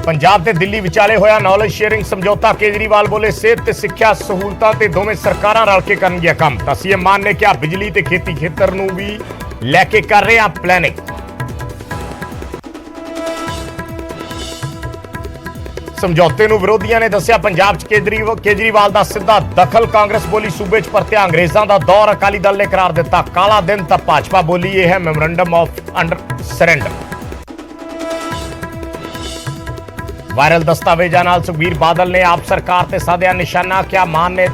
पंजाब ते दिल्ली विचाले होया knowledge sharing समझौता। केजरीवाल बोले सेहत ते सिक्ख्या सहूलतां ते दोवें सरकारां रल के करनगियां काम। तां सीएम मान ने कहा बिजली ते खेती खेतर नूं भी लैके कर रहे हैं प्लैनिंग। समझौते नूं विरोधियों ने दस्सिया पंजाब च केजरीवाल दा सीधा दखल। कांग्रेस बोली सूबे च परतिया अंग्रेज़ां दा दौर। अकाली दल ने करार दिता काला दिन। तां भाजपा बोली यह है memorandum of under surrender. Viral दस्तावेजां नाल सुखबीर बादल ने आप सरकार ते साधिया निशाना। क्या मान ने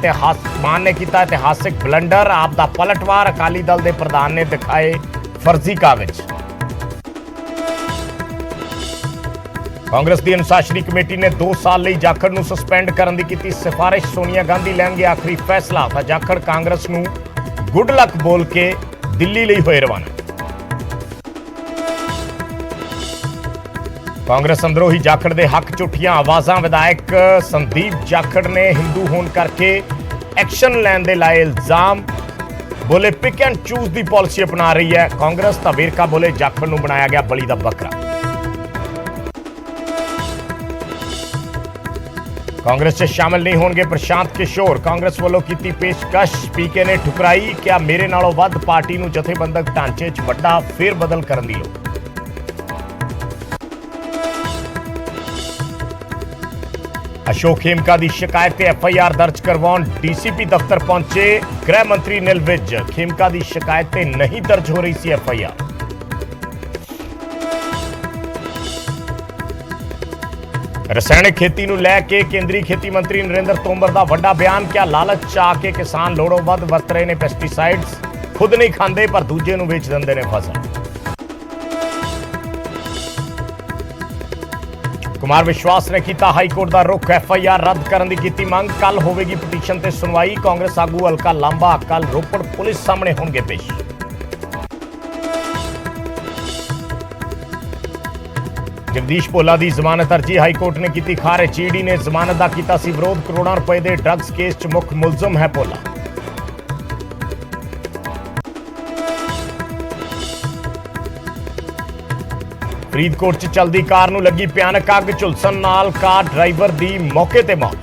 किया इतिहासिक बलंडर। आप दा पलटवार। अकाली दल के प्रधान ने दिखाए फर्जी कागज। कांग्रेस की अनुशासनी कमेटी ने 2 साल ਲਈ जाखड़ ਨੂੰ सस्पेंड ਕਰਨ ਦੀ ਕੀਤੀ सिफारिश। सोनिया गांधी ਲੈਣਗੇ आखिरी फैसला। ਤਾਂ जाखड़ कांग्रेस ਨੂੰ गुड लक बोल के दिल्ली ਲਈ ਹੋਏ रवाना। कांग्रेस अंदरों ही जाखड़ के हक झूठियां आवाज़ां। विधायक संदीप जाखड़ ने हिंदू होने करके एक्शन लैन दे लाए इल्जाम। बोले पिक एंड चूज की पॉलिसी अपना रही है कांग्रेस। तां वेरका बोले जाखड़ नूं बनाया गया बली दा बकरा। कांग्रेस से शामिल नहीं होंगे प्रशांत किशोर। कांग्रेस वालों की पेशकश पीके ने ठुकराई। क्या मेरे नालों वध पार्टी नूं जथेबंदक ढांचे च वड्डा फेर बदल करन दी लोड़। अशोक खेमका की शिकायत से FIR दर्ज करवाउण DCP दफ्तर पहुंचे गृह मंत्री निल विज। खेमका की शिकायत से नहीं दर्ज हो रही सी FIR। रसायनिक खेती नूं लैके केंद्रीय खेती मंत्री नरेंद्र तोमर का वड्डा बयान। क्या लालच च आके किसान लोड़ों वध वरत रहे ने पेस्टिसाइड्स। खुद नहीं खांदे पर दूजे नूं वेच दिंदे ने फसल। कुमार विश्वास ने किया हाईकोर्ट का रुख। FIR रद्द करने की कीती मांग। कल होगी पटीशन ते सुनवाई। कांग्रेस आगू हलका लांबा कल रोपड़ पुलिस सामने होंगे पेश। जगदीश भोला की जमानत अर्जी हाईकोर्ट ने की खारिज। ईडी ने जमानत का किया सी विरोध। करोड़ों रुपए के ड्रग्स केस च मुख मुलजम है भोला। फरीदकोट च चलदी कार नूं लगी भयानक अग। झुलसन नाल कार ड्राइवर दी मौके ते मौत।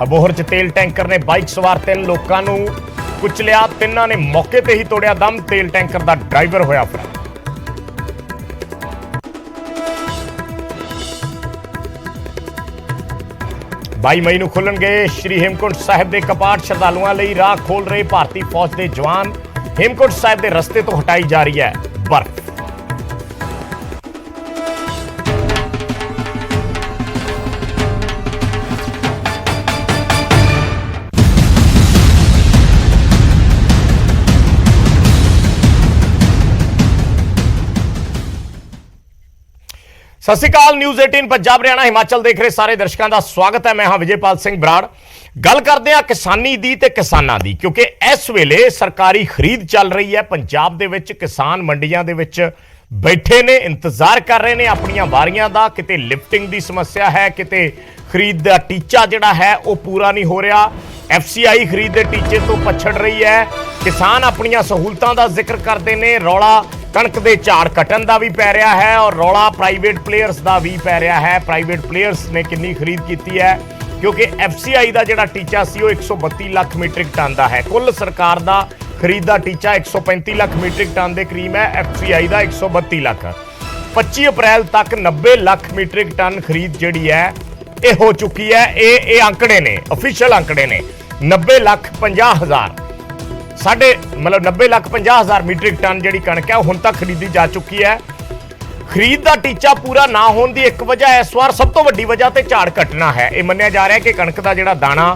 अबोहर च तेल टैंकर ने बाइक सवार 3 लोगों नूं कुचलिया। तिन्हां ने मौके ते ही तोड़िया दम। तेल टैंकर दा ड्राइवर होया फरार। 22 मई नूं खुलणगे श्री हेमकुंट साहिब के कपाट। श्रद्धालुओं लई राह खोल रहे भारतीय फौज के जवान। हेमकुंट साहिब के रस्ते तो हटाई जा रही है बर्फ। सत श्री अकाल। न्यूज़ 18 पंजाब हरियाणा हिमाचल देख रहे सारे दर्शकों का स्वागत है। मैं हाँ विजयपाल सिंह बराड़। गल करते हैं किसानी दी ते किसानां दी, क्योंकि इस वेले सरकारी खरीद चल रही है। पंजाब दे विच किसान मंडियां दे विच बैठे ने, इंतजार कर रहे ने अपनियां वारियां दा। किते लिफ्टिंग दी समस्या है, किते खरीद दा टीचा जिहड़ा है वो पूरा नहीं हो रहा। FCI खरीद दे टीचे तो पछड़ रही है। किसान अपनियां सहूलतां दा जिक्र करते ने। रौला कणक दे झाड़ कटन का भी पै रहा है और रौला प्राइवेट प्लेयर्स का भी पै रहा है। प्राइवेट प्लेयर्स ने कितनी खरीद की है, क्योंकि FCI का जिहड़ा टीचा सी 132 लाख मीट्रिक टन का है। कुल सरकार का खरीद का टीचा 135 लाख मीट्रिक टन के करीब है। FCI का 132 लाख। 25 अप्रैल तक 90 लाख मीट्रिक टन खरीद जिहड़ी है ये हो चुकी है। ये आंकड़े ने, ऑफिशियल आंकड़े ने। 90 लाख 50 हज़ार साढ़े मतलब 90 लाख 50 हज़ार मीट्रिक टन जी कणक है हुण तक खरीदी जा चुकी है। खरीद का टीचा पूरा ना होने की एक वजह इस बार सब तो वड्डी वजह तो झाड़ कटना है। यह मन्निया जा रहा है कि कणक का जिहड़ा दाना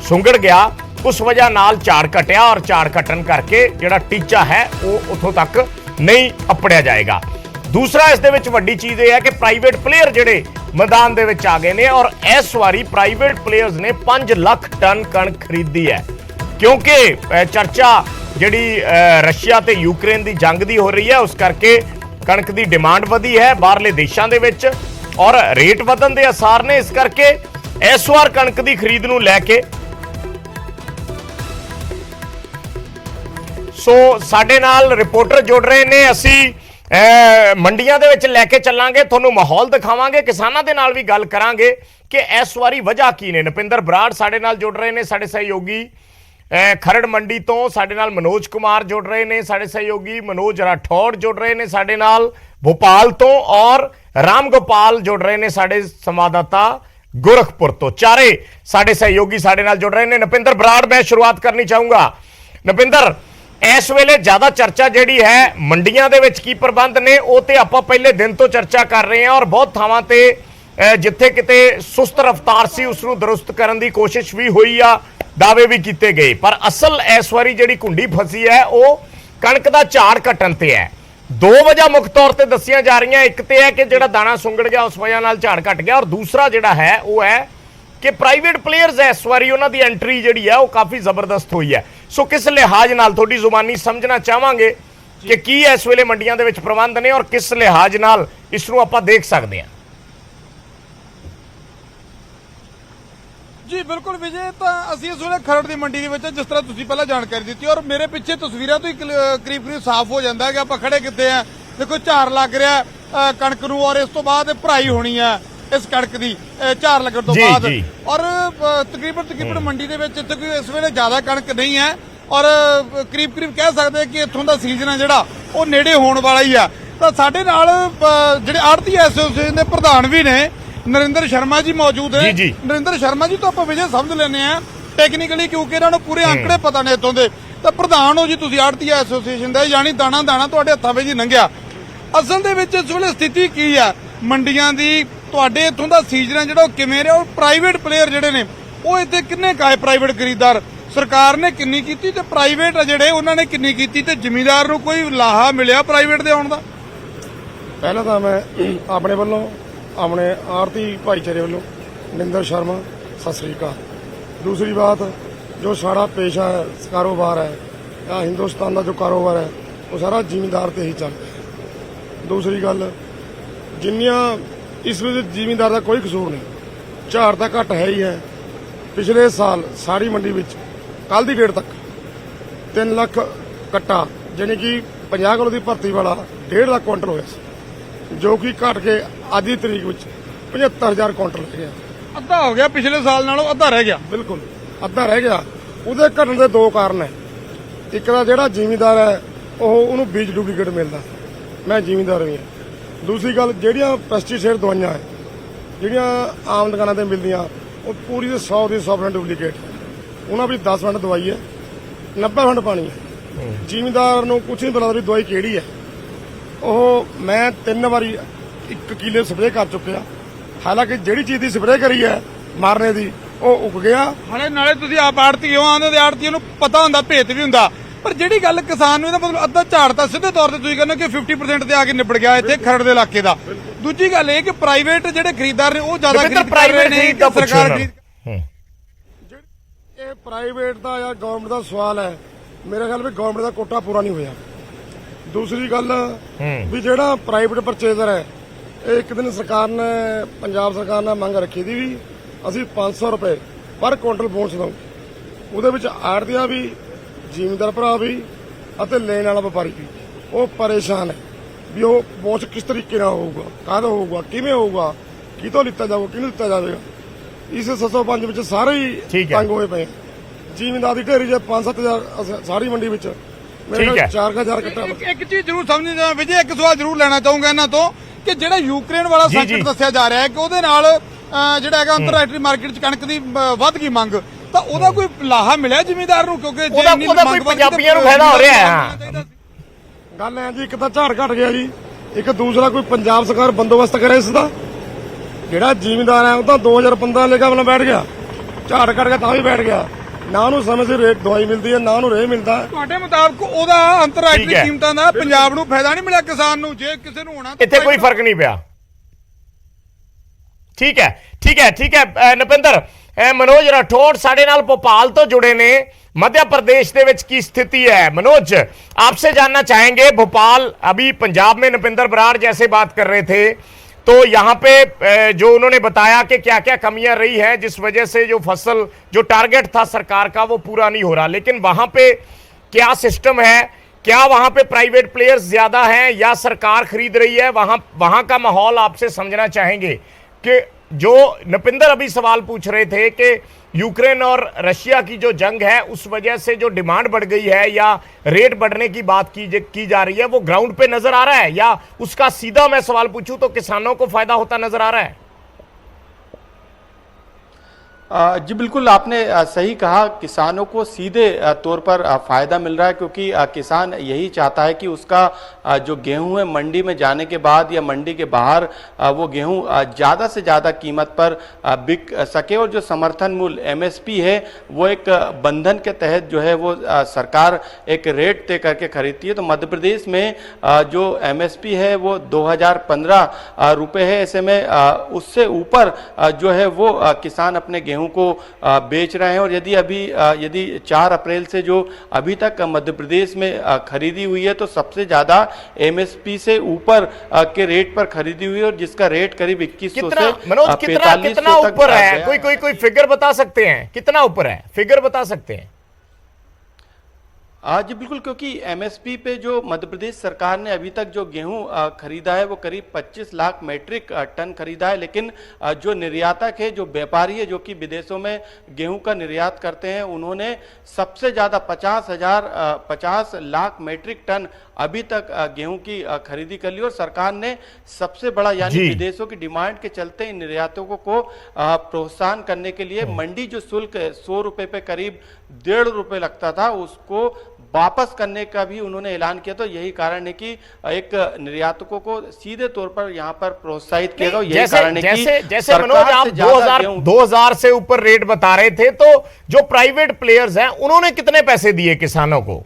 सुंगड़ गया उस वजह नाल झाड़ कटिया और झाड़ कटन करके जिहड़ा टीचा है वो उथों तक नहीं अपड़िया जाएगा। दूसरा इस दे विच वड्डी चीज़ यह है कि प्राइवेट प्लेयर जिहड़े मैदान दे विच आ गए ने और इस बारी प्राइवेट प्लेयर्स ने 5 लाख टन कणक खरीदी है, क्योंकि चर्चा जिहड़ी रशिया ते यूक्रेन की जंग की हो रही है उस करके कणक की डिमांड वधी है बाहरले देशों के विच और रेट वधन के आसार ने। इस करके इस बार कणक की खरीद नूं लैके ਸੋ ਸਾਡੇ ਨਾਲ ਰਿਪੋਰਟਰ ਜੁੜ ਰਹੇ ਨੇ। ਅਸੀਂ ਮੰਡੀਆਂ ਦੇ ਵਿੱਚ ਲੈ ਕੇ ਚੱਲਾਂਗੇ, ਤੁਹਾਨੂੰ ਮਾਹੌਲ ਦਿਖਾਵਾਂਗੇ, ਕਿਸਾਨਾਂ ਦੇ ਨਾਲ ਵੀ ਗੱਲ ਕਰਾਂਗੇ ਕਿ ਇਸ ਵਾਰੀ ਵਜ੍ਹਾ ਕੀ ਨੇ। ਨੁਪਿੰਦਰ ਬਰਾੜ ਸਾਡੇ ਨਾਲ ਜੁੜ ਰਹੇ ਨੇ, ਸਾਡੇ ਸਹਿਯੋਗੀ ਖਰੜ ਮੰਡੀ ਤੋਂ ਸਾਡੇ ਨਾਲ ਮਨੋਜ ਕੁਮਾਰ ਜੁੜ ਰਹੇ ਨੇ, ਸਾਡੇ ਸਹਿਯੋਗੀ ਮਨੋਜ ਰਾਠੌੜ ਜੁੜ ਰਹੇ ਨੇ ਸਾਡੇ ਨਾਲ ਭੋਪਾਲ ਤੋਂ, ਔਰ ਰਾਮ ਗੋਪਾਲ ਜੁੜ ਰਹੇ ਨੇ ਸਾਡੇ ਸੰਵਾਦਦਾਤਾ गोरखपुर तो। चारे साडे सहयोगी साडे नाल जुड़ रहे हैं। नुपिंदर बराड़, मैं शुरुआत करनी चाहूंगा। नुपिंदर, इस वेले ज्यादा चर्चा जिहड़ी है मंडियां दे विच की प्रबंध ने, वो तो आपां पहले दिन तो चर्चा कर रहे हैं और बहुत थावां ते जिथे किते सुस्त रफ्तार सी उसनूं दुरुस्त करन दी कोशिश भी हुई आ, दावे भी कीते गए, पर असल इस वारी जिहड़ी कुंडी फसी है वो कणक दा झाड़ घटन ते है। दो वजह मुख्य तौर पर दसिया जा रही, एक तो है कि जो दाना सुंगड़ गया उस वजह नाल झाड़ घट गया, और दूसरा जोड़ा है वो है कि प्राइवेट प्लेयर्स इस बारी उन्होंने एंट्री जी है वो काफ़ी जबरदस्त हुई है। सो किस लिहाज नाल थोड़ी जुबानी समझना चाहांगे कि की इस वेले मंडियां दे विच प्रबंध ने और किस लिहाज नाल इसनूं आपां देख सकते हैं। जी बिल्कुल विजय, तो असीं इस वेले खरड़ की मंडी के जिस तरह तुसीं पहला जानकारी दी और मेरे पिछे तस्वीरां तो ही करीब करीब साफ हो जाता है कि आपां खड़े कित्थे हैं। देखो झाड़ लग रहा कणक नूं और इस तो बाद भराई होनी है इस कणक की झाड़ लगन तो बाद, और तकरीबन मंडी दे विच इत्थे कोई इस वेले ज्यादा कणक नहीं है और करीब करीब कह सकते हैं कि इत्थों दा सीजन है जिहड़ा वो नेड़े होण वाला ही है। तो साडे नाल जिहड़े आड़ती एसोसीएशन दे प्रधान भी ने नरेंद्र शर्मा जी मौजूद है। नरेंद्र शर्मा जी तो आप विजय समझ लेने हैं टेक्निकली, क्योंकि इन्होंने पूरे आंकड़े पता ने इतों के। तो प्रधान हो जी तुसीं आड़ती एसोसीएशन दे, यानी दाना दाना तुहाडे हत्थां विच ही लंघिया। असल दे विच इस वेले स्थिति की है मंडियां दी, तुहाडे इत्थों दा सीजन जिहड़ा किवें रिहा, और प्राइवेट प्लेयर जिहड़े ने वो इत्थे किन्ने काए, प्राइवेट खरीददार सरकार ने किन्नी कीती ते प्राइवेट जिहड़े उन्हां ने किन्नी कीती, ते जमींदार नूं कोई लाहा मिलिया प्राइवेट दे आउण दा? पहला तो मैं अपने वालों अपने आरती भाईचारे वालों निंदर शर्मा सत श्री अकाल। दूसरी बात, जो सारा पेशा है कारोबार है या हिंदुस्तान का जो कारोबार है वो सारा जिमींदार ते ही चलता है। दूसरी गल, जिन्नियां इस वजह जिमींदार का कोई कसूर नहीं, झाड़ तो घट है ही है। पिछले साल सारी मंडी में कल की डेट तक 3 लाख कट्टा यानी कि 50 किलो की भर्ती वाला 1.5 लाख कुंटल होया, जो कि घट के अज की तरीक में 75,000 कुंटल रह गया। अद्धा हो गया, पिछले साल नालों अद्धा रह गया। बिल्कुल अद्धा रह गया। उहदे घटन के 2 कारण है। एक तो जिहड़ा जिमींदार है उहनूं बीज डुप्लीकेट मिलता, मैं जिमींदार भी हाँ। दूसरी गल, जिहड़ियां पेस्टीसाइड दवाइयां है जिहड़ियां आम दुकानां ते मिलदियां वो पूरी 100% डुप्लीकेट, उन्हां भी 10% दवाई है, 90% पानी है। जिमींदार नूं कुछ नहीं पता भी दवाई किहड़ी है। ਉਹ मैं 3 ਵਾਰੀ 1 किले स्प्रे कर चुकिया, हालांकि ਜਿਹੜੀ चीज की स्प्रे करी है मारने की वो उग गया। हाले नाले तुसीं आप आड़ती हो, आंदे आड़ती नूं पता हुंदा, भेत भी हुंदा, पर ਜਿਹੜੀ ਗੱਲ किसान नूं ਇਹਦਾ मतलब अद्धा झाड़ ਤਾਂ ਸਿੱਧੇ ਤੌਰ ਤੇ ਤੁਸੀਂ ਕਹਿੰਦੇ ਕਿ 50% ਤੇ ਆ ਕੇ ਨਿਬੜ ਗਿਆ ਇੱਥੇ ਖਰੜ ਦੇ ਇਲਾਕੇ ਦਾ। ਦੂਜੀ ਗੱਲ ਇਹ ਕਿ ਪ੍ਰਾਈਵੇਟ ਜਿਹੜੇ ਖਰੀਦਦਾਰ ਨੇ ਉਹ ਜ਼ਿਆਦਾ ਖਰੀਦ ਕਰ ਰਹੇ ਨੇ ਕਿ ਸਰਕਾਰ ਖਰੀਦ। ਇਹ ਪ੍ਰਾਈਵੇਟ ਦਾ ਜਾਂ ਗਵਰਨਮੈਂਟ ਦਾ ਸਵਾਲ ਹੈ। मेरे ख्याल में गवर्नमेंट का कोटा पूरा नहीं होया। दूसरी गल भी जिहड़ा प्राइवेट परचेजर है, एक दिन सरकार ने पंजाब सरकार ने मंग रखी थी भी असी 500 रुपए पर कुंटल बोनस दऊंगे। उहदे विच आड़तिया भी, जिमींदार भरा भी अते लेण वाला व्यापारी भी वो परेशान है भी वो बोनस किस तरीके नाल होऊगा, काहदा होऊगा, किवें होऊगा, कितों लिता जाऊगा, किहनूं दिता जावेगा। इस 705 विच सारे ही तंग होए पे। जिमींदार की ढेरी 5-7 हज़ार सारी मंडी विच 4,000 कट्टा। एक चीज जरूर समझना विजय, एक सवाल जरूर लेना चाहूंगा इन्हां तो कि जिहड़ा यूक्रेन वाला संकट दस्सिया जा रहा है कि ਉਹਦੇ ਨਾਲ ਜਿਹੜਾ ਹੈਗਾ ਅੰਤਰਰਾਸ਼ਟਰੀ ਮਾਰਕੀਟ 'ਚ ਕਣਕ ਦੀ ਵੱਧ ਗਈ ਮੰਗ, ਤਾਂ ਉਹਦਾ ਕੋਈ ਲਾਹਾ ਮਿਲਿਆ ਜ਼ਿਮੀਂਦਾਰ ਨੂੰ? ਕਿਉਂਕਿ ਜੇ ਇੰਨੀ ਮੰਗ ਪੰਜਾਬੀਆਂ ਨੂੰ ਫਾਇਦਾ ਹੋ ਰਿਹਾ ਹੈ। ਗੱਲ ਹੈ ਜੀ, ਇੱਕ ਤਾਂ ਝਾੜ ਘਟ ਗਿਆ ਜੀ, ਇੱਕ ਦੂਸਰਾ ਕੋਈ ਪੰਜਾਬ ਸਰਕਾਰ ਬੰਦੋਬਸਤ ਕਰੇ ਇਸ ਦਾ। ਜਿਹੜਾ ਜ਼ਿਮੀਂਦਾਰ ਹੈ ਉਹ ਤਾਂ 2015 ਲੈ ਕੇ ਆਪਣਾ ਬੈਠ ਗਿਆ, ਝਾੜ ਘਟ ਗਿਆ ਤਾਂ ਵੀ ਬੈਠ ਗਿਆ, ਨਾ ਉਹਨੂੰ ਸਮੇਂ ਸਿਰ ਰੇਟ ਦਵਾਈ ਮਿਲਦੀ ਹੈ, ਨਾ ਉਹਨੂੰ ਰੇਹ ਮਿਲਦਾ। ਤੁਹਾਡੇ ਮੁਤਾਬਕ ਉਹਦਾ ਅੰਤਰਰਾਸ਼ਟਰੀ ਕੀਮਤਾਂ ਦਾ ਪੰਜਾਬ ਨੂੰ ਫਾਇਦਾ ਨਹੀਂ ਮਿਲਿਆ ਕਿਸਾਨ ਨੂੰ? ਜੇ ਕਿਸੇ ਨੂੰ ਹੋਣਾ ਇੱਥੇ ਕੋਈ ਫਰਕ ਨਹੀਂ ਪਿਆ। ठीक है, ठीक है, ठीक है। नपिंदर, मनोज राठौड़ साडे नाल भोपाल तो जुड़े ने, मध्य प्रदेश दे विच की स्थिति है? मनोज, आपसे जानना चाहेंगे, भोपाल अभी पंजाब में नपिंदर बराड़ जैसे बात कर रहे थे, तो यहाँ पे जो उन्होंने बताया कि क्या क्या कमियां रही हैं जिस वजह से जो फसल, जो टारगेट था सरकार का वो पूरा नहीं हो रहा, लेकिन वहां पे क्या सिस्टम है, क्या वहां पे प्राइवेट प्लेयर्स ज्यादा हैं या सरकार खरीद रही है, वहां का माहौल आपसे समझना चाहेंगे कि जो नपिंदर अभी सवाल पूछ रहे थे कि यूक्रेन और रशिया की जो जंग है उस वजह से जो डिमांड बढ़ गई है या रेट बढ़ने की बात की जा रही है, वो ग्राउंड पे नजर आ रहा है या उसका सीधा मैं सवाल पूछूं तो किसानों को फायदा होता नजर आ रहा है? जी बिल्कुल, आपने सही कहा। किसानों को सीधे तौर पर फायदा मिल रहा है, क्योंकि किसान यही चाहता है कि उसका जो गेहूं है मंडी में जाने के बाद या मंडी के बाहर वो गेहूं ज़्यादा से ज़्यादा कीमत पर बिक सके। और जो समर्थन मूल्य एमएसपी है वो एक बंधन के तहत जो है वो सरकार एक रेट तय करके खरीदती है। तो मध्य प्रदेश में जो एमएसपी है वो 2015 रुपये है। ऐसे में उससे ऊपर जो है वो किसान अपने गेहूं को बेच रहे हैं। और यदि 4 अप्रैल से जो अभी तक मध्य प्रदेश में खरीदी हुई है तो सबसे ज्यादा एमएसपी से ऊपर के रेट पर खरीदी हुई है, और जिसका रेट करीब 2100 से मनोज कितना 4500 तक ऊपर है? कोई फिगर बता सकते हैं कितना ऊपर है? फिगर बता सकते हैं? जी बिल्कुल, क्योंकि एमएसपी पे जो मध्य प्रदेश सरकार ने अभी तक जो गेहूं खरीदा है वो करीब 25 लाख मैट्रिक टन खरीदा है। लेकिन जो निर्यातक है, जो व्यापारी है, जो कि विदेशों में गेहूं का निर्यात करते हैं, उन्होंने सबसे ज्यादा 50 लाख मैट्रिक टन अभी तक गेहूं की खरीदी कर ली। और सरकार ने सबसे बड़ा यानी विदेशों की डिमांड के चलते इन निर्यातकों को प्रोत्साहन करने के लिए मंडी जो शुल्क 100 रुपए पे करीब 1.5 रुपए लगता था उसको वापस करने का भी उन्होंने ऐलान किया। तो यही कारण है कि एक निर्यातकों को सीधे तौर पर यहाँ पर प्रोत्साहित किया गया। यही कारण है कि जैसे मनोज आप 2000 से ऊपर रेट बता रहे थे, तो जो प्राइवेट प्लेयर्स हैं उन्होंने कितने पैसे दिए किसानों को?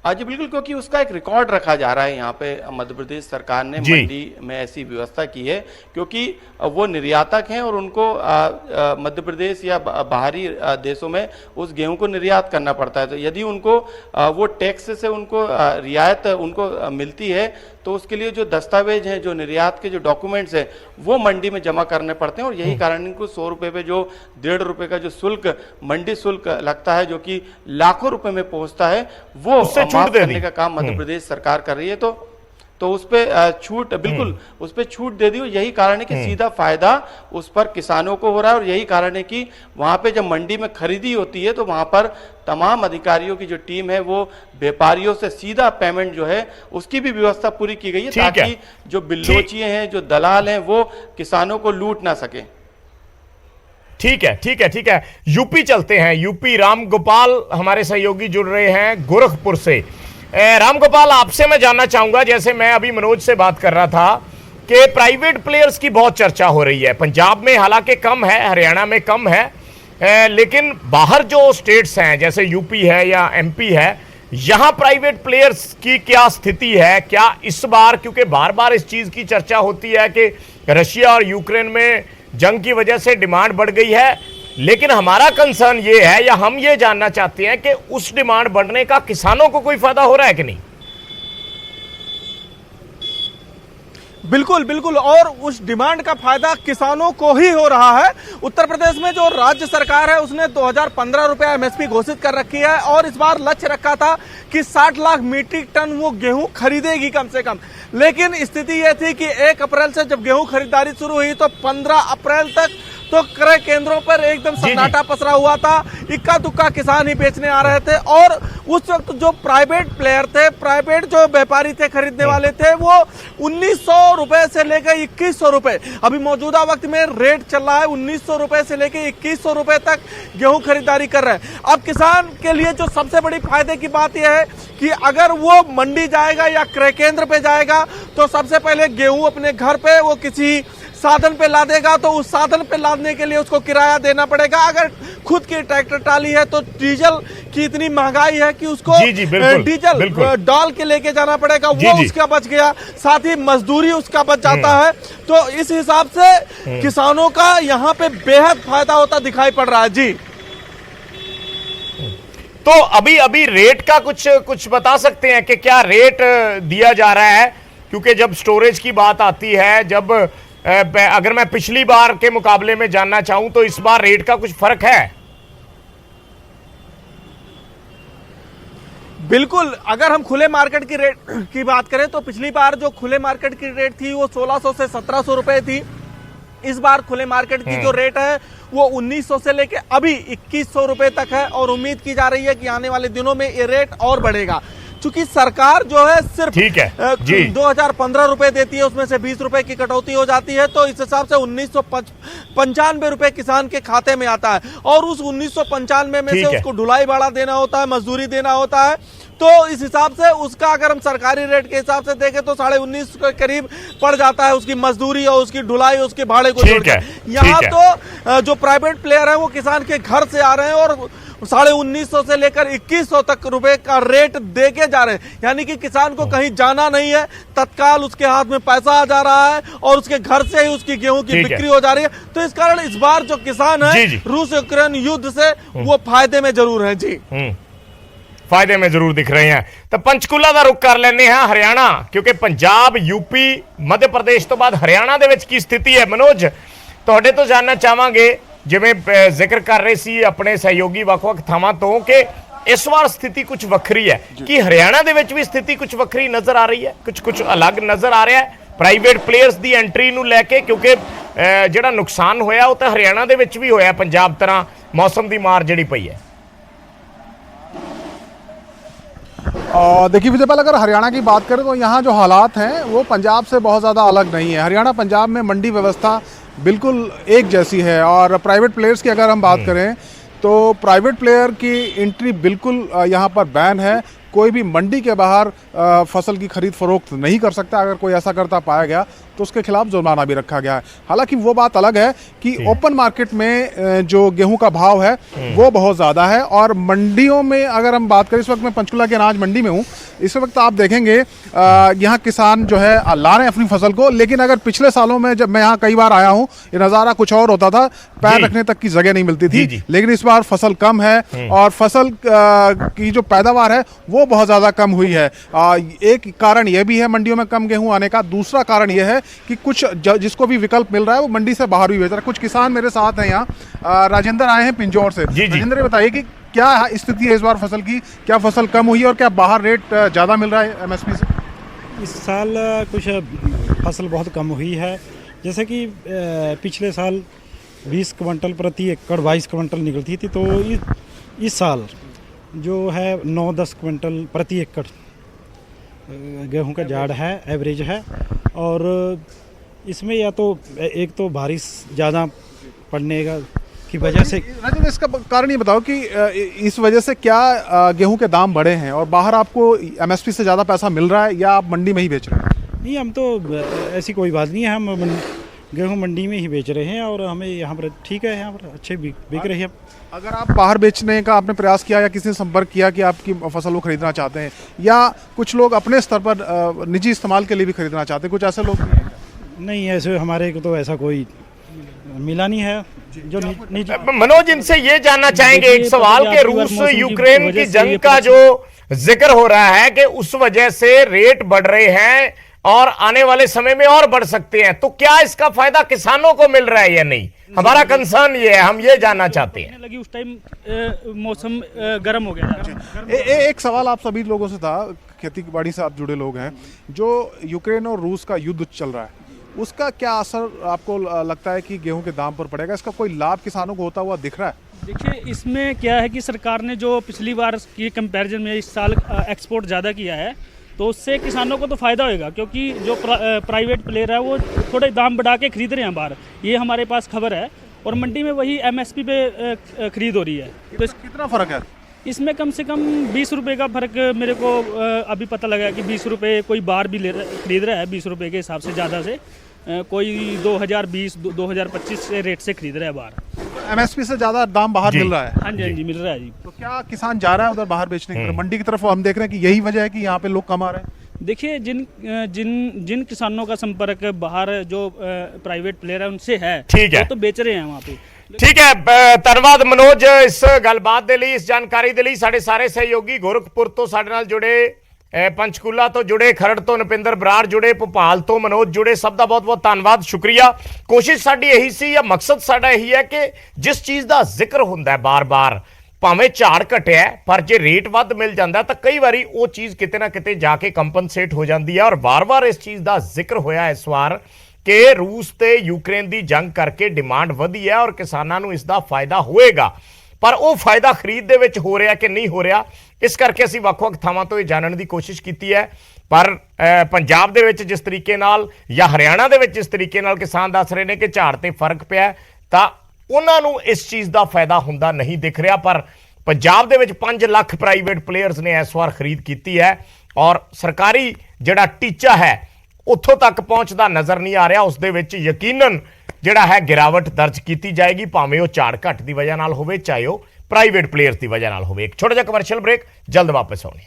जी बिल्कुल, क्योंकि उसका एक रिकॉर्ड रखा जा रहा है। यहाँ पे मध्य प्रदेश सरकार ने मंडी में ऐसी व्यवस्था की है, क्योंकि वो निर्यातक हैं और उनको मध्य प्रदेश या बाहरी देशों में उस गेहूं को निर्यात करना पड़ता है। तो यदि उनको वो टैक्स से उनको रियायत उनको मिलती है तो उसके लिए जो दस्तावेज हैं, जो निर्यात के जो डॉक्यूमेंट्स हैं, वो मंडी में जमा करने पड़ते हैं। और यही कारण इनको 100 रुपए पे जो 1.5 रुपए का जो शुल्क मंडी शुल्क लगता है, जो कि लाखों रुपए में पहुंचता है, वो माफ करने का काम मध्य प्रदेश सरकार कर रही है। तो उस पे छूट, बिल्कुल उस पे छूट दे दी। यही कारण है कि सीधा फायदा उस पर किसानों को हो रहा है। और यही कारण है कि वहां पे जब मंडी में खरीदी होती है तो वहां पर तमाम अधिकारियों की जो टीम है वो व्यापारियों से सीधा पेमेंट जो है उसकी भी व्यवस्था पूरी की गई है, ताकि जो बिल्लोचिए हैं, जो दलाल हैं, वो किसानों को लूट ना सके। ठीक है। यूपी चलते हैं। यूपी राम गोपाल हमारे सहयोगी जुड़ रहे हैं गोरखपुर से। राम गोपाल, आपसे मैं जानना चाहूंगा, जैसे मैं अभी मनोज से बात कर रहा था कि प्राइवेट प्लेयर्स की बहुत चर्चा हो रही है। पंजाब में हालांकि कम है, हरियाणा में कम है, लेकिन बाहर जो स्टेट्स हैं जैसे यूपी है या एमपी है, यहां प्राइवेट प्लेयर्स की क्या स्थिति है? क्या इस बार, क्योंकि बार बार इस चीज की चर्चा होती है कि रशिया और यूक्रेन में जंग की वजह से डिमांड बढ़ गई है, लेकिन हमारा कंसर्न ये है या हम ये जानना चाहते हैं कि उस डिमांड बढ़ने का किसानों को कोई फायदा हो रहा है कि नहीं? बिल्कुल, और उस डिमांड का फायदा किसानों को ही हो रहा है। उत्तर प्रदेश में जो राज्य सरकार है उसने 2015 रुपया एमएसपी घोषित कर रखी है, और इस बार लक्ष्य रखा था कि 60 लाख मीट्रिक टन वो गेहूं खरीदेगी कम से कम। लेकिन स्थिति यह थी कि 1 अप्रैल से जब गेहूं खरीदारी शुरू हुई तो 15 अप्रैल तक तो क्रय केंद्रों पर एकदम सन्नाटा पसरा हुआ था। इक्का दुक्का किसान ही बेचने आ रहे थे, और उस वक्त जो प्राइवेट प्लेयर थे, प्राइवेट जो व्यापारी थे, खरीदने वाले थे, वो 1900 रुपए से लेकर 2100 रुपए, अभी मौजूदा वक्त में रेट चल रहा है 1900 रुपए से लेकर 2100 रुपए तक गेहूं खरीदारी कर रहे हैं। अब किसान के लिए जो सबसे बड़ी फायदे की बात यह है कि अगर वो मंडी जाएगा या क्रय केंद्र पे जाएगा तो सबसे पहले गेहूं अपने घर पे वो किसी साधन पे लादेगा, तो उस साधन पे लादने के लिए उसको किराया देना पड़ेगा। अगर खुद की ट्रैक्टर ट्राली है तो डीजल की इतनी महंगाई है कि उसको डीजल डाल के लेके जाना पड़ेगा, वो उसका बच गया, साथ ही मजदूरी उसका बच जाता है। तो इस हिसाब से किसानों का यहाँ पे बेहद फायदा होता दिखाई पड़ रहा है। जी, तो अभी रेट का कुछ बता सकते हैं कि क्या रेट दिया जा रहा है? क्योंकि जब स्टोरेज की बात आती है, जब अगर मैं पिछली बार के मुकाबले में जानना चाहूं तो इस बार रेट का कुछ फर्क है? बिल्कुल, अगर हम खुले मार्केट की रेट की बात करें तो पिछली बार जो खुले मार्केट की रेट थी वो 1600 से 1700 रुपए थी। इस बार खुले मार्केट की जो रेट है वो 1900 से लेके अभी 2100 रुपए तक है और उम्मीद की जा रही है कि आने वाले दिनों में ये रेट और बढ़ेगा। चूंकि सरकार जो है सिर्फ ठीक है जी 2015 रुपए देती है, उसमें से 20 रुपए की कटौती हो जाती है, तो इस हिसाब से 1995 रुपए किसान के खाते में आता है और उस 1995 में से उसको ढुलाई भाड़ा देना होता है, मजदूरी देना होता है। तो इस हिसाब से उसका अगर हम सरकारी रेट के हिसाब से देखें तो 19.5 के करीब पड़ जाता है, उसकी मजदूरी और उसकी ढुलाई उसके भाड़े को जोड़ के। यहाँ तो जो प्राइवेट प्लेयर है वो किसान के घर से आ रहे हैं और 1950 से लेकर 2100 तक रुपए का रेट दे के जा रहे हैं, यानी कि किसान को कहीं जाना नहीं है, तत्काल उसके हाथ में पैसा आ जा रहा है और उसके घर से ही उसकी गेहूं की बिक्री हो जा रही है। तो इस कारण इस बार जो किसान है रूस यूक्रेन युद्ध से वो फायदे में जरूर है जी, फायदे में जरूर दिख रहे हैं। तो पंचकूला का रुख कर लेने हैं हरियाणा, क्योंकि पंजाब यूपी मध्य प्रदेश तो बाद हरियाणा दे विच की स्थिति है। मनोज तुहाडे तो जानना चाहांगे, जिवें जिक्र कर रहे सी अपने सहयोगी वख-वख थावां तो कि इस बार स्थिति कुछ वक्री है, कि हरियाणा दे विच भी स्थिति कुछ वक्री नजर आ रही है, कुछ अलग नजर आ रहा है प्राइवेट प्लेयर्स दी एंट्री नूं लैके, क्योंकि जिहड़ा नुकसान होया वो तो हरियाणा दे विच भी होया पंजाब तरह मौसम दी मार जिहड़ी पई है। देखिए विजयपाल, अगर हरियाणा की बात करें तो यहाँ जो हालात हैं वो पंजाब से बहुत ज़्यादा अलग नहीं है। हरियाणा पंजाब में मंडी व्यवस्था बिल्कुल एक जैसी है और प्राइवेट प्लेयर्स की अगर हम बात करें तो प्राइवेट प्लेयर की एंट्री बिल्कुल यहाँ पर बैन है। कोई भी मंडी के बाहर फसल की खरीद फरोख्त नहीं कर सकता। अगर कोई ऐसा करता पाया गया तो उसके खिलाफ जुर्माना भी रखा गया है। हालांकि वो बात अलग है कि ओपन मार्केट में जो गेहूं का भाव है वो बहुत ज़्यादा है और मंडियों में अगर हम बात करें, इस वक्त मैं पंचकुला के अनाज मंडी में हूँ, इस वक्त आप देखेंगे यहाँ किसान जो है ला रहे हैं अपनी फसल को, लेकिन अगर पिछले सालों में जब मैं यहाँ कई बार आया हूँ ये नज़ारा कुछ और होता था, पैर रखने तक की जगह नहीं मिलती थी। लेकिन इस बार फसल कम है और फसल की जो पैदावार है वो बहुत ज़्यादा कम हुई है। एक कारण यह भी है मंडियों में कम गेहूं आने का। दूसरा कारण यह है कि कुछ जिसको भी विकल्प मिल रहा है वो मंडी से बाहर भी बेच रहा है। कुछ किसान मेरे साथ हैं यहाँ, राजेंद्र आए हैं पिंजौर से। राजेंद्र ये बताइए कि क्या स्थिति है इस बार फसल की, क्या फसल कम हुई है और क्या बाहर रेट ज़्यादा मिल रहा है एमएसपी से? इस साल कुछ फसल बहुत कम हुई है, जैसे कि पिछले साल 20 क्विंटल प्रति एकड़ 22 क्विंटल निकलती थी, तो इस साल जो है 9-10 क्विंटल प्रति एकड़ गेहूं का झाड़ है, एवरेज है। और इसमें या तो एक तो बारिश ज़्यादा पड़ने की वजह से। राजेंद्र, इसका कारण ये बताओ कि इस वजह से क्या गेहूं के दाम बढ़े हैं और बाहर आपको एमएसपी से ज़्यादा पैसा मिल रहा है या आप मंडी में ही बेच रहे हैं? नहीं, हम तो ऐसी कोई बात नहीं है, हम गेहूं मंडी में ही बेच रहे हैं और हमें यहाँ पर ठीक है, यहाँ पर अच्छे बिक रही है। अगर आप बाहर बेचने का आपने प्रयास किया या किसी ने संपर्क किया कि आपकी फसल वो खरीदना चाहते हैं, या कुछ लोग अपने स्तर पर निजी इस्तेमाल के लिए भी खरीदना चाहते हैं, कुछ ऐसे लोग भी हैं? नहीं, ऐसे हमारे को तो ऐसा कोई मिला नहीं है जो निजी। मनोज, इनसे ये जानना चाहेंगे एक सवाल के रूस यूक्रेन की जंग का जो जिक्र हो रहा है कि उस वजह से रेट बढ़ रहे हैं और आने वाले समय में और बढ़ सकते हैं, तो क्या इसका फायदा किसानों को मिल रहा है या नहीं? हमारा कंसर्न ये है, हम ये जानना चाहते हैं। लगी उस टाइम मौसम गर्म हो गया। एक सवाल आप सभी लोगों से था, खेती बाड़ी से आप जुड़े लोग हैं, जो यूक्रेन और रूस का युद्ध चल रहा है उसका क्या असर आपको लगता है कि गेहूं के दाम पर पड़ेगा? इसका कोई लाभ किसानों को होता हुआ दिख रहा है? देखिए, इसमें क्या है कि सरकार ने जो पिछली बार की कंपैरिजन में इस साल एक्सपोर्ट ज़्यादा किया है, तो उससे किसानों को तो फ़ायदा होएगा, क्योंकि जो प्राइवेट प्लेयर है वो थोड़े दाम बढ़ा के खरीद रहे हैं बाहर, ये हमारे पास खबर है, और मंडी में वही एमएसपी पे खरीद हो रही है। तो कितना फ़र्क है इसमें? कम से कम 20 रुपये का फ़र्क मेरे को अभी पता लगा कि 20 रुपये कोई बाहर भी खरीद रहा है, 20 रुपये के हिसाब से ज़्यादा से, कोई 2020-2025 से रेट से खरीद रहा है बाहर। एमएसपी से ज़्यादा दाम बाहर मिल रहा है? हाँ जी, मिल रहा है जी। तो क्या किसान जा रहा है उधर बाहर बेचने की तरफ, मंडी की तरफ? हम देख रहे हैं कि यही वजह है कि यहाँ पे लोग कम आ रहे हैं। देखिए, जिन किसानों का संपर्क बाहर जो प्राइवेट प्लेयर है उनसे है, ठीक है, तो बेच रहे हैं वहाँ पे। ठीक है, धन्यवाद मनोज इस गलबात दे लई, इस जानकारी दे लई। साडे सारे सहयोगी गोरखपुर तो साडे नाल जुड़े, पंचकूला तो जुड़े, खरड़ तो नपिंदर बराड़ जुड़े, भोपाल तो मनोज जुड़े, सब का बहुत बहुत धन्यवाद, शुक्रिया। कोशिश साडी यही सी, या मकसद साडा यही है कि जिस चीज़ का जिक्र होंदा है बार बार ਭਾਵੇਂ ਝਾੜ ਘਟਿਆ ਪਰ ਜੇ ਰੇਟ ਵੱਧ ਮਿਲ ਜਾਂਦਾ ਤਾਂ ਕਈ ਵਾਰੀ ਉਹ ਚੀਜ਼ ਕਿਤੇ ਨਾ ਕਿਤੇ ਜਾ ਕੇ ਕੰਪਨਸੇਟ ਹੋ ਜਾਂਦੀ ਹੈ। ਔਰ ਵਾਰ-ਵਾਰ ਇਸ ਚੀਜ਼ ਦਾ ਜ਼ਿਕਰ ਹੋਇਆ ਇਸ ਵਾਰ ਕਿ ਰੂਸ ਤੇ ਯੂਕਰੇਨ ਦੀ ਜੰਗ ਕਰਕੇ ਡਿਮਾਂਡ ਵਧੀ ਹੈ ਔਰ ਕਿਸਾਨਾਂ ਨੂੰ ਇਸ ਦਾ ਫਾਇਦਾ ਹੋਏਗਾ, ਪਰ ਉਹ ਫਾਇਦਾ ਖਰੀਦ ਦੇ ਵਿੱਚ ਹੋ ਰਿਹਾ ਕਿ ਨਹੀਂ ਹੋ ਰਿਹਾ, ਇਸ ਕਰਕੇ ਅਸੀਂ ਵੱਖ-ਵੱਖ ਥਾਵਾਂ ਤੋਂ ਇਹ ਜਾਣਨ ਦੀ ਕੋਸ਼ਿਸ਼ ਕੀਤੀ ਹੈ। ਪਰ ਪੰਜਾਬ ਦੇ ਵਿੱਚ ਜਿਸ ਤਰੀਕੇ ਨਾਲ ਜਾਂ ਹਰਿਆਣਾ ਦੇ ਵਿੱਚ ਜਿਸ ਤਰੀਕੇ ਨਾਲ ਕਿਸਾਨ ਦੱਸ ਰਹੇ ਨੇ ਕਿ ਝਾੜ ਤੇ ਫਰਕ ਪਿਆ, ਤਾਂ ਉਹਨਾਂ ਨੂੰ ਇਸ ਚੀਜ਼ ਦਾ ਫਾਇਦਾ ਹੁੰਦਾ ਨਹੀਂ ਦਿਖ ਰਿਹਾ। ਪਰ ਪੰਜਾਬ ਦੇ ਵਿੱਚ 5 ਲੱਖ ਪ੍ਰਾਈਵੇਟ ਪਲੇਅਰਸ ਨੇ ਇਸ ਵਾਰ ਖਰੀਦ ਕੀਤੀ ਹੈ ਔਰ ਸਰਕਾਰੀ ਜਿਹੜਾ ਟੀਚਾ ਹੈ ਉੱਥੋਂ ਤੱਕ ਪਹੁੰਚਦਾ ਨਜ਼ਰ ਨਹੀਂ ਆ ਰਿਹਾ। ਉਸ ਦੇ ਵਿੱਚ ਯਕੀਨਨ ਜਿਹੜਾ ਹੈ ਗਿਰਾਵਟ ਦਰਜ ਕੀਤੀ ਜਾਏਗੀ, ਭਾਵੇਂ ਉਹ ਝਾੜ ਘੱਟ ਦੀ ਵਜ੍ਹਾ ਨਾਲ ਹੋਵੇ, ਚਾਹੇ ਉਹ ਪ੍ਰਾਈਵੇਟ ਪਲੇਅਰਸ ਦੀ ਵਜ੍ਹਾ ਨਾਲ ਹੋਵੇ। ਇੱਕ ਛੋਟਾ ਜਿਹਾ ਕਮਰਸ਼ੀਅਲ ਬ੍ਰੇਕ, ਜਲਦ ਵਾਪਸ ਆਉਣੇ।